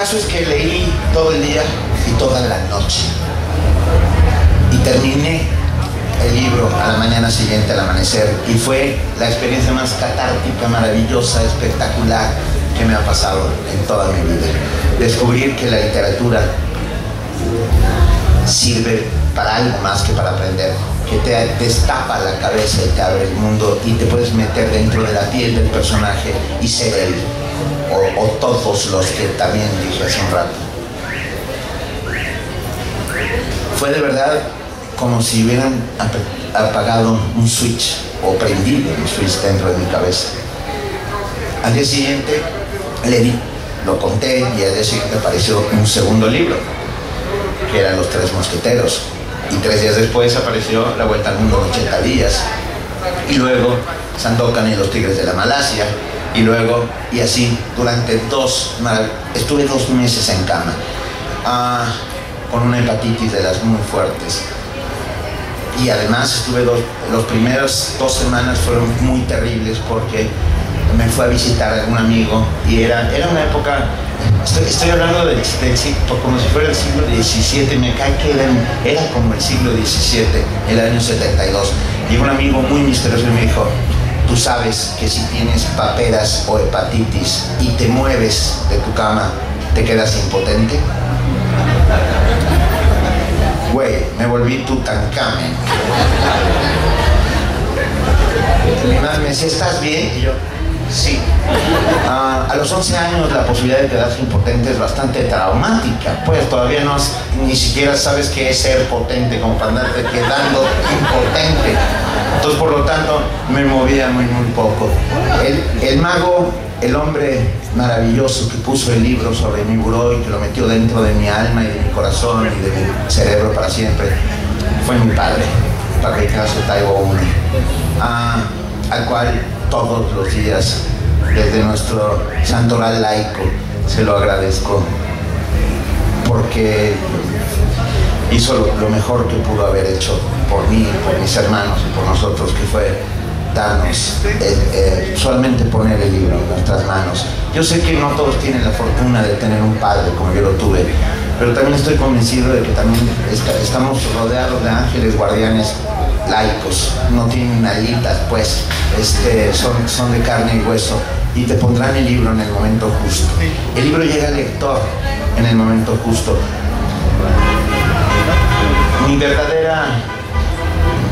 caso es que leí todo el día y toda la noche. Y terminé el libro a la mañana siguiente, al amanecer. Y fue la experiencia más catártica, maravillosa, espectacular que me ha pasado en toda mi vida. Descubrir que la literatura sirve para algo más que para aprender, que te destapa la cabeza y te abre el mundo y te puedes meter dentro de la piel del personaje y ser él, o todos los que también dije hace un rato. Fue de verdad como si hubieran apagado un switch o prendido un switch dentro de mi cabeza. Al día siguiente leí, lo conté, y al día siguiente apareció un segundo libro, que eran Los Tres Mosqueteros, y 3 días después apareció La Vuelta al Mundo en 80 días, y luego Sandokan y los Tigres de la Malasia, y luego, y así, durante estuve 2 meses en cama, con una hepatitis de las muy fuertes, y además estuve las primeras 2 semanas fueron muy terribles porque me fue a visitar algún amigo, y era una época, estoy hablando del como si fuera el siglo XVII, me cae que era como el siglo XVII, el año 72. Llegó un amigo muy misterioso y me dijo: tú sabes que si tienes paperas o hepatitis y te mueves de tu cama, te quedas impotente. Güey, me volví Tutankamen. Mi madre me decía: ¿estás bien? Y yo: sí. A los 11 años la posibilidad de quedarse impotente es bastante traumática, pues todavía ni siquiera sabes qué es ser potente como para andarte quedando impotente. Entonces, por lo tanto, me movía muy poco. El mago, el hombre maravilloso que puso el libro sobre mi buró y que lo metió dentro de mi alma y de mi corazón y de mi cerebro para siempre, fue mi padre, Padre Ignacio Taibo I, al cual todos los días, desde nuestro santoral laico, se lo agradezco, porque hizo lo mejor que pudo haber hecho por mí, por mis hermanos y por nosotros, que fue darnos, solamente poner el libro en nuestras manos. Yo sé que no todos tienen la fortuna de tener un padre como yo lo tuve, pero también estoy convencido de que también estamos rodeados de ángeles guardianes laicos, no tienen alitas, pues, son de carne y hueso, y te pondrán el libro en el momento justo. El libro llega al lector en el momento justo.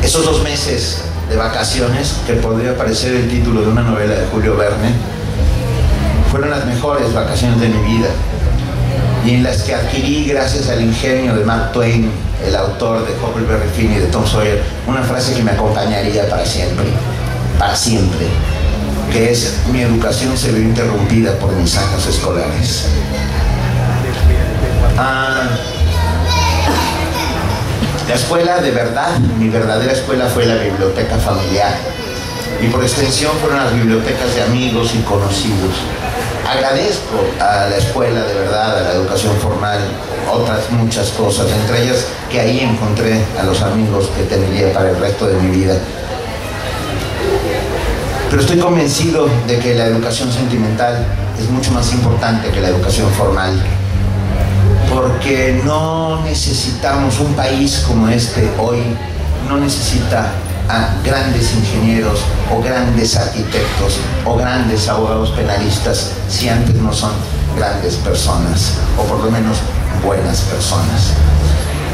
Esos 2 meses de vacaciones, que podría parecer el título de una novela de Julio Verne, fueron las mejores vacaciones de mi vida, y en las que adquirí, gracias al ingenio de Mark Twain, el autor de Huckleberry Finn y de Tom Sawyer, una frase que me acompañaría para siempre, que es: mi educación se vio interrumpida por mis años escolares. La escuela de verdad, mi verdadera escuela, fue la biblioteca familiar, y por extensión fueron las bibliotecas de amigos y conocidos. Agradezco a la escuela de verdad, a la educación formal, otras muchas cosas, entre ellas que ahí encontré a los amigos que tendría para el resto de mi vida. Pero estoy convencido de que la educación sentimental es mucho más importante que la educación formal, porque no necesitamos, un país como este hoy no necesita a grandes ingenieros o grandes arquitectos o grandes abogados penalistas si antes no son grandes personas, o por lo menos buenas personas.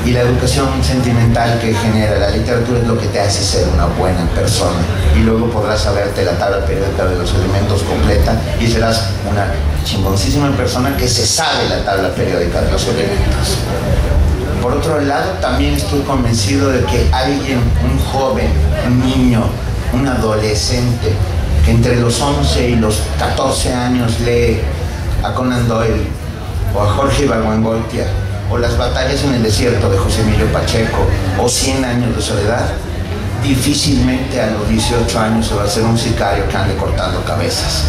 Y la educación sentimental que genera la literatura es lo que te hace ser una buena persona, y luego podrás saberte la tabla periódica de los elementos completa y serás una chingoncísima persona que se sabe la tabla periódica de los elementos. Por otro lado, también estoy convencido de que alguien, un joven, un niño, un adolescente, que entre los 11 y los 14 años lee a Conan Doyle o a Jorge Ibargüengoitia o Las batallas en el desierto de José Emilio Pacheco o 100 años de soledad, difícilmente a los 18 años se va a hacer un sicario que ande cortando cabezas.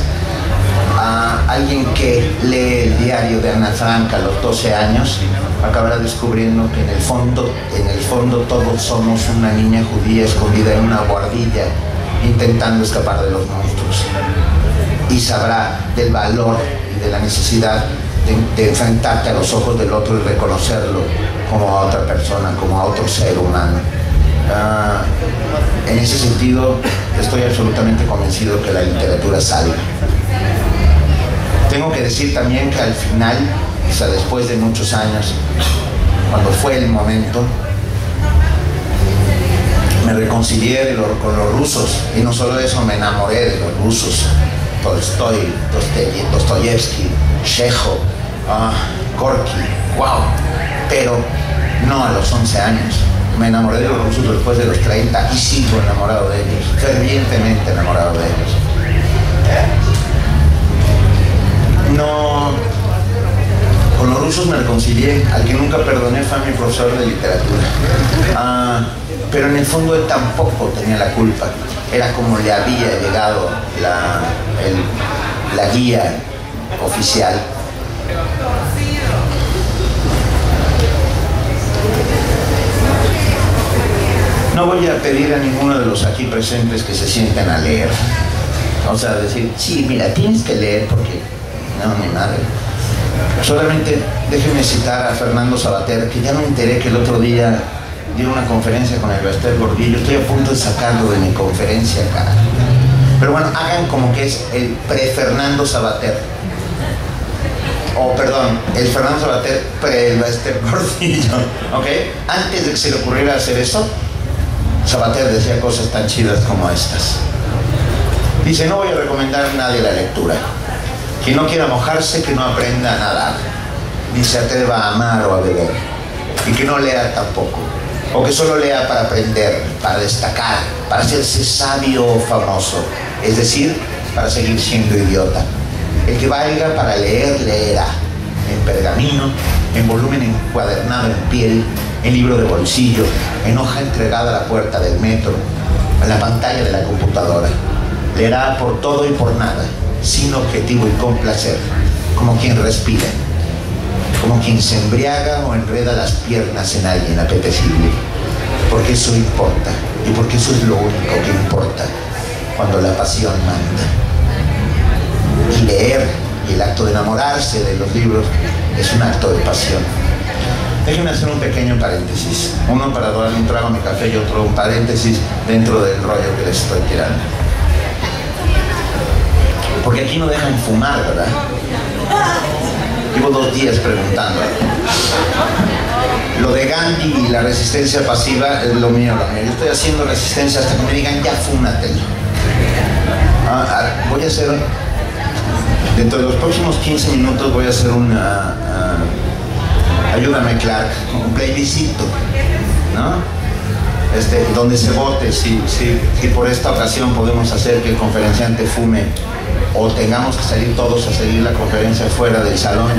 A alguien que lee el diario de Ana Frank a los 12 años acabará descubriendo que en el fondo todos somos una niña judía escondida en una guardilla intentando escapar de los monstruos, y sabrá del valor y de la necesidad de enfrentarte a los ojos del otro y reconocerlo como a otra persona, como a otro ser humano. En ese sentido, estoy absolutamente convencido que la literatura salva. Tengo que decir también que al final, o sea, después de muchos años, cuando fue el momento, me reconcilié con los rusos, y no solo eso, me enamoré de los rusos. Tolstoy, Dostoyevsky, Chekhov, Gorky, wow. Pero no a los 11 años. Me enamoré de los rusos después de los 30 y sigo enamorado de ellos, fervientemente enamorado de ellos. No, con los rusos me reconcilié. Al que nunca perdoné fue a mi profesor de literatura. Pero en el fondo él tampoco tenía la culpa. Era como le había llegado la guía oficial. No voy a pedir a ninguno de los aquí presentes que se sienten a leer. O sea, decir, sí, mira, tienes que leer porque... No, mi madre. Solamente déjenme citar a Fernando Savater, que ya me enteré que el otro día dio una conferencia con el Bester Gordillo. Estoy a punto de sacarlo de mi conferencia, cara. Pero bueno, hagan como que es el pre-Fernando Savater. O perdón, el Fernando Savater pre-el Bester Gordillo. ¿Ok? Antes de que se le ocurriera hacer eso, Savater decía cosas tan chidas como estas. Dice, no voy a recomendar a nadie la lectura. Quien no quiera mojarse, que no aprenda a nadar, ni se atreva a amar o a beber, y que no lea tampoco, o que solo lea para aprender, para destacar, para hacerse sabio o famoso, es decir, para seguir siendo idiota. El que valga para leer, leerá, en pergamino, en volumen encuadernado en piel, en libro de bolsillo, en hoja entregada a la puerta del metro, en la pantalla de la computadora. Leerá por todo y por nada, sin objetivo y con placer, como quien respira, como quien se embriaga o enreda las piernas en alguien apetecible, porque eso importa, y porque eso es lo único que importa cuando la pasión manda. Y leer y el acto de enamorarse de los libros es un acto de pasión. Déjenme hacer un pequeño paréntesis, uno para darle un trago a mi café y otro un paréntesis dentro del rollo que les estoy tirando. Porque aquí no dejan fumar, ¿verdad? Llevo 2 días preguntando. Lo de Gandhi y la resistencia pasiva es lo mío, lo mío. Yo estoy haciendo resistencia hasta que me digan, ya fúmatelo. Voy a hacer, dentro de los próximos 15 minutos voy a hacer ayúdame Clark, un plebiscito, ¿no? Donde se vote si por esta ocasión podemos hacer que el conferenciante fume, o tengamos que salir todos a seguir la conferencia fuera del salón.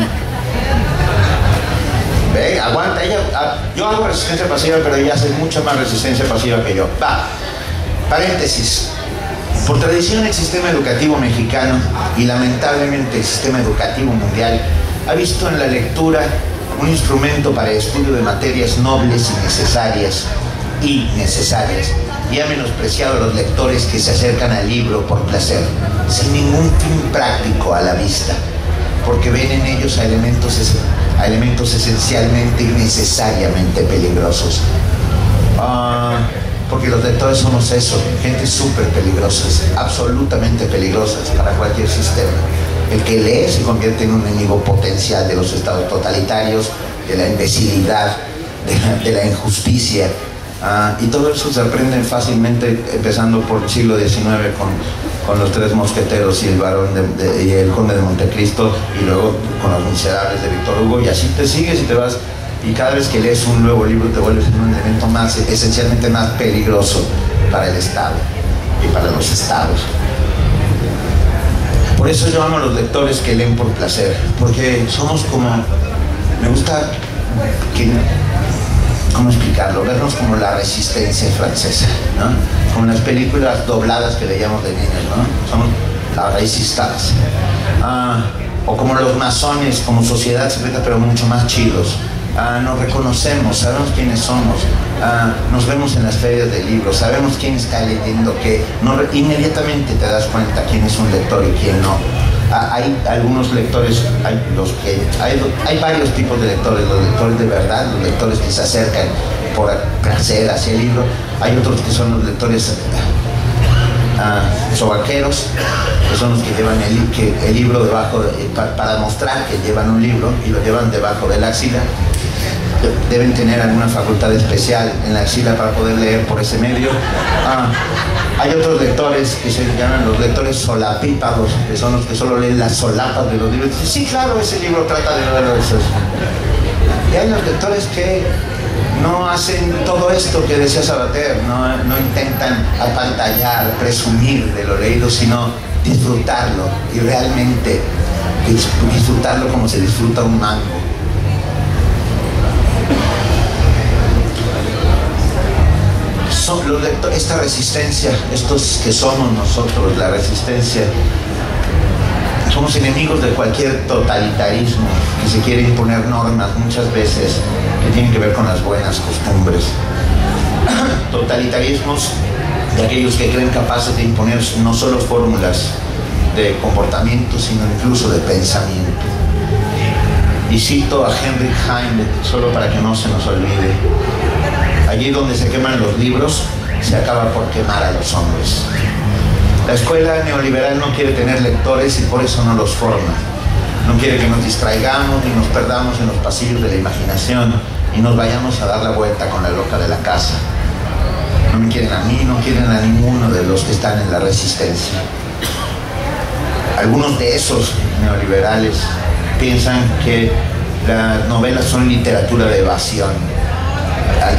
Ve, aguanta, yo hago resistencia pasiva, pero ella hace mucha más resistencia pasiva que yo. Va, paréntesis. Por tradición el sistema educativo mexicano, y lamentablemente el sistema educativo mundial, ha visto en la lectura un instrumento para el estudio de materias nobles y necesarias, y ha menospreciado a los lectores que se acercan al libro por placer, sin ningún fin práctico a la vista, porque ven en ellos a elementos esencialmente y necesariamente peligrosos. Porque los lectores somos eso, gente súper peligrosas, absolutamente peligrosas para cualquier sistema. El que lee se convierte en un enemigo potencial de los estados totalitarios, de la imbecilidad, de la injusticia. Y todo eso se aprende fácilmente, empezando por el siglo XIX con los 3 mosqueteros y el barón y el conde de Montecristo, y luego con Los Miserables de Víctor Hugo, y así te sigues y te vas, y cada vez que lees un nuevo libro te vuelves en un elemento más, esencialmente más peligroso para el Estado y para los estados. Por eso yo amo a los lectores que leen por placer, porque somos como, me gusta que, ¿cómo explicarlo? Vernos como la resistencia francesa, ¿no? Como las películas dobladas que veíamos de niños, ¿no? Somos la resistance. O como los masones, como sociedad secreta, pero mucho más chidos. Nos reconocemos, sabemos quiénes somos, nos vemos en las ferias de libros, sabemos quién está leyendo qué, inmediatamente te das cuenta quién es un lector y quién no. Hay algunos lectores, hay varios tipos de lectores, los lectores de verdad, los lectores que se acercan por placer hacia el libro. Hay otros que son los lectores sobaqueros, que son los que llevan el libro debajo, para mostrar que llevan un libro y lo llevan debajo de la axila. Deben tener alguna facultad especial en la axila para poder leer por ese medio. Hay otros lectores que se llaman los lectores solapípados, que son los que solo leen las solapas de los libros. Sí, claro, ese libro trata de verlo. Y hay los lectores que no hacen todo esto que decía Sabater, no intentan apantallar, presumir de lo leído, sino disfrutarlo, y realmente disfrutarlo como se disfruta un mango. Esta resistencia, estos que somos nosotros, la resistencia, somos enemigos de cualquier totalitarismo que se quiere imponer normas, muchas veces que tienen que ver con las buenas costumbres. Totalitarismos de aquellos que creen capaces de imponer no solo fórmulas de comportamiento, sino incluso de pensamiento. Y cito a Heinrich Heine, solo para que no se nos olvide: allí donde se queman los libros, se acaba por quemar a los hombres. La escuela neoliberal no quiere tener lectores y por eso no los forma. No quiere que nos distraigamos ni nos perdamos en los pasillos de la imaginación y nos vayamos a dar la vuelta con la loca de la casa. No me quieren a mí, no quieren a ninguno de los que están en la resistencia. Algunos de esos neoliberales piensan que las novelas son literatura de evasión. A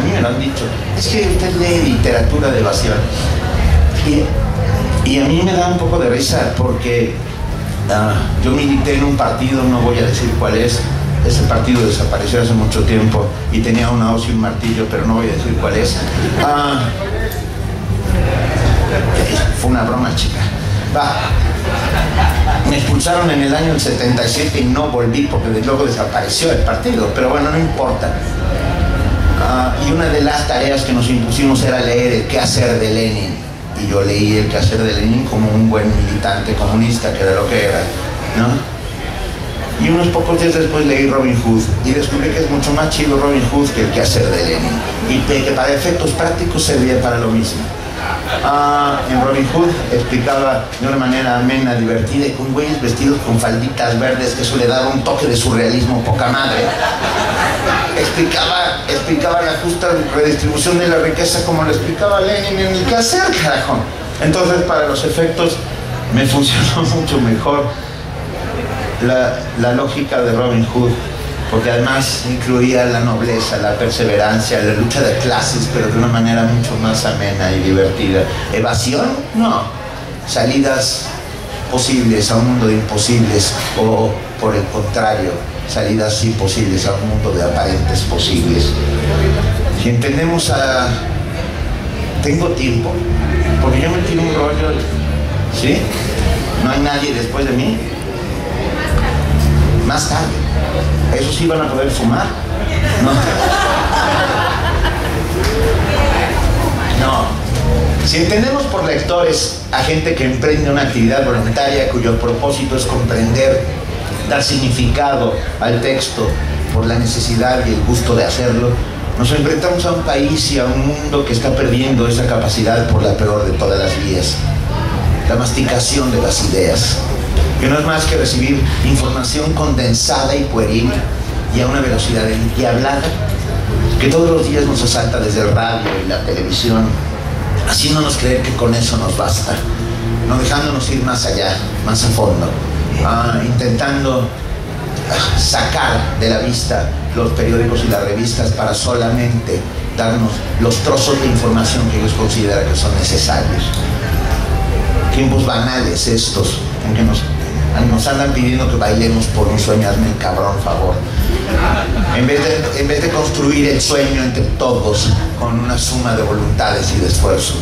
mí me lo han dicho: es que usted lee literatura de evasión. Y a mí me da un poco de risa porque yo milité en un partido, no voy a decir cuál es. Ese partido desapareció hace mucho tiempo y tenía una hoz y un martillo, pero no voy a decir cuál es. Fue una broma, chica. Me expulsaron en el año 77 y no volví porque luego desapareció el partido, pero bueno, no importa. Y una de las tareas que nos impusimos era leer El quehacer de Lenin, y yo leí El quehacer de Lenin como un buen militante comunista, que era lo que era, ¿no? Y unos pocos días después leí Robin Hood y descubrí que es mucho más chido Robin Hood que El quehacer de Lenin, y que para efectos prácticos servía para lo mismo. En Robin Hood explicaba de una manera amena, divertida y con güeyes vestidos con falditas verdes, que eso le daba un toque de surrealismo poca madre. Explicaba la justa redistribución de la riqueza como lo explicaba Lenin en El quehacer, carajo. Entonces, para los efectos me funcionó mucho mejor la lógica de Robin Hood, porque además incluía la nobleza, la perseverancia, la lucha de clases, pero de una manera mucho más amena y divertida. ¿Evasión? No. Salidas posibles a un mundo de imposibles, o por el contrario, salidas imposibles a un mundo de aparentes posibles. Si entendemos tengo tiempo, porque yo me tiro un rollo, ¿sí? No hay nadie después de mí. Más tarde. ¿Esos sí van a poder fumar? No. Si entendemos por lectores a gente que emprende una actividad voluntaria cuyo propósito es comprender, dar significado al texto por la necesidad y el gusto de hacerlo, nos enfrentamos a un país y a un mundo que está perdiendo esa capacidad por la peor de todas las vías: la masticación de las ideas, que no es más que recibir información condensada y pueril y a una velocidad endiablada que todos los días nos asalta desde el radio y la televisión, haciéndonos creer que con eso nos basta, no dejándonos ir más allá, más a fondo, intentando sacar de la vista los periódicos y las revistas para solamente darnos los trozos de información que ellos consideran que son necesarios. Tiempos banales estos, en que nos andan pidiendo que bailemos por un sueño. Hazme el cabrón favor. En vez de construir el sueño entre todos con una suma de voluntades y de esfuerzo.